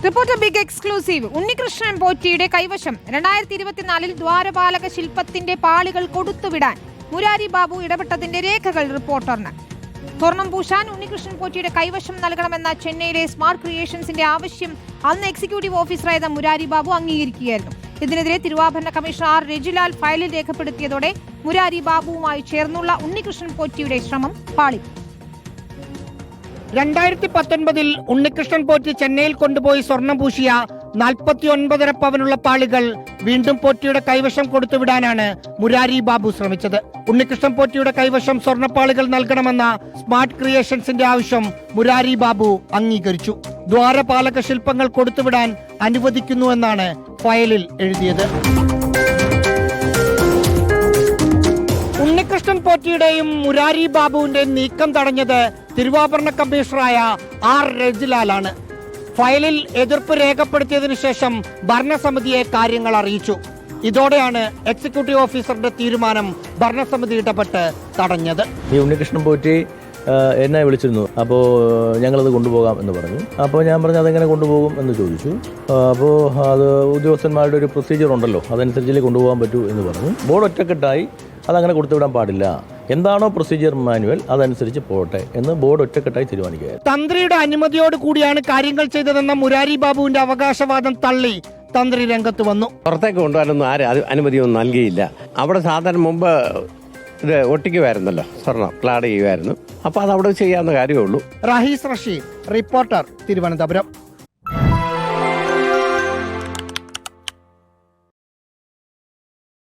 Reporter big exclusive. Unnikrishnan പോറ്റിയുടെ കൈവശം 2024 ദ്വാരപാലക ശില്പത്തിന്റെ പാളികൾ കൊടുത്തുവിടാൻ മുരാരി ബാബു ഇടപെട്ടതിന്റെ രേഖകൾ റിപ്പോർട്ടറിന്. സ്വർണം പൂശാൻ ഉണ്ണികൃഷ്ണൻ പോറ്റിയുടെ കൈവശം നൽകണമെന്ന ചെന്നൈയിലെ സ്മാർട്ട് ക്രിയേഷൻസിന്റെ ആവശ്യം അന്ന് എക്സിക്യൂട്ടീവ് ഓഫീസറായ മുരാരി ബാബു അംഗീകരിക്കുകയായിരുന്നു. ഇതിനെതിരെ തിരുവാഭരണ കമ്മീഷണർ ആർ രജിലാൽ ഫയലിൽ രേഖപ്പെടുത്തിയതോടെ മുരാരി ബാബുവുമായി ചേർന്നുള്ള ഉണ്ണികൃഷ്ണൻ പോറ്റിയുടെ ശ്രമം പാളി. 2019 ഉണ്ണികൃഷ്ണൻ പോറ്റി ചെന്നൈയിൽ കൊണ്ടുപോയി സ്വർണം പൂശിയ 49.5 പവനുള്ള പാളികൾ വീണ്ടും പോറ്റിയുടെ കൈവശം കൊടുത്തുവിടാനാണ് മുരാരി ബാബു ശ്രമിച്ചത്. ഉണ്ണികൃഷ്ണൻ പോറ്റിയുടെ കൈവശം സ്വർണ്ണപ്പാളികൾ നൽകണമെന്ന സ്മാർട്ട് ക്രിയേഷൻസിന്റെ ആവശ്യം മുരാരി ബാബു അംഗീകരിച്ചു. ദ്വാരപാലക ശില്പങ്ങൾ കൊടുത്തുവിടാൻ അനുവദിക്കുന്നുവെന്നാണ് ഫയലിൽ എഴുതിയത്. ഉണ്ണികൃഷ്ണൻ പോറ്റിയുടെയും മുരാരി ബാബുവിന്റെയും നീക്കം തടഞ്ഞത് തിരുവാഭരണ കമ്മീഷണറായ ആർ രജിലാലാണ്. ഫയലിൽ എതിർപ്പ് രേഖപ്പെടുത്തിയതിനു ശേഷം ഭരണസമിതിയെ കാര്യങ്ങൾ അറിയിച്ചു. ഇതോടെയാണ് എക്സിക്യൂട്ടീവ് ഓഫീസറുടെ തീരുമാനം ഭരണസമിതി ഇടപെട്ട് തടഞ്ഞത്. ഈ ഉണ്ണികൃഷ്ണൻ പോറ്റി എന്നെ വിളിച്ചിരുന്നു. അപ്പോൾ ഞങ്ങളത് കൊണ്ടുപോകാം എന്ന് പറഞ്ഞു. അപ്പോൾ ഞാൻ പറഞ്ഞു അതെങ്ങനെ കൊണ്ടുപോകും എന്ന് ചോദിച്ചു. അപ്പോൾ അത് ഉദ്യോഗസ്ഥന്മാരുടെ ഒരു പ്രൊസീജിയർ ഉണ്ടല്ലോ, അതനുസരിച്ചല്ലേ കൊണ്ടുപോകാൻ പറ്റൂ എന്ന് പറഞ്ഞു. ബോർഡ് ഒറ്റക്കെട്ടായി അതങ്ങനെ കൊടുത്തുവിടാൻ പാടില്ല, എന്താണോ പ്രൊസീജിയർ മാനുവൽ അതനുസരിച്ച് പോട്ടെ എന്ന് ബോർഡ് ഒറ്റക്കെട്ടായി തീരുമാനിക്കുകയായിരുന്നു. തന്ത്രിയുടെ അനുമതിയോട് കൂടിയാണ് കാര്യങ്ങൾ ചെയ്തതെന്ന മുരാരി ബാബുവിന്റെ അവകാശവാദം തള്ളി തന്ത്രി രംഗത്ത് വന്നു. പുറത്തേക്ക് കൊണ്ടുപോകാനൊന്നും ആരും അനുമതിയൊന്നും നൽകിയില്ല. അവിടെ സാധാരണ മുമ്പ് ഇത് ഒട്ടിക്കുമായിരുന്നല്ലോ, സ്വർണം ക്ലാഡ് ചെയ്യുമായിരുന്നു. അപ്പോൾ അത് അവിടെ ചെയ്യാവുന്ന കാര്യമേ ഉള്ളൂ. റഹീസ് റഷീദ്, റിപ്പോർട്ടർ, തിരുവനന്തപുരം.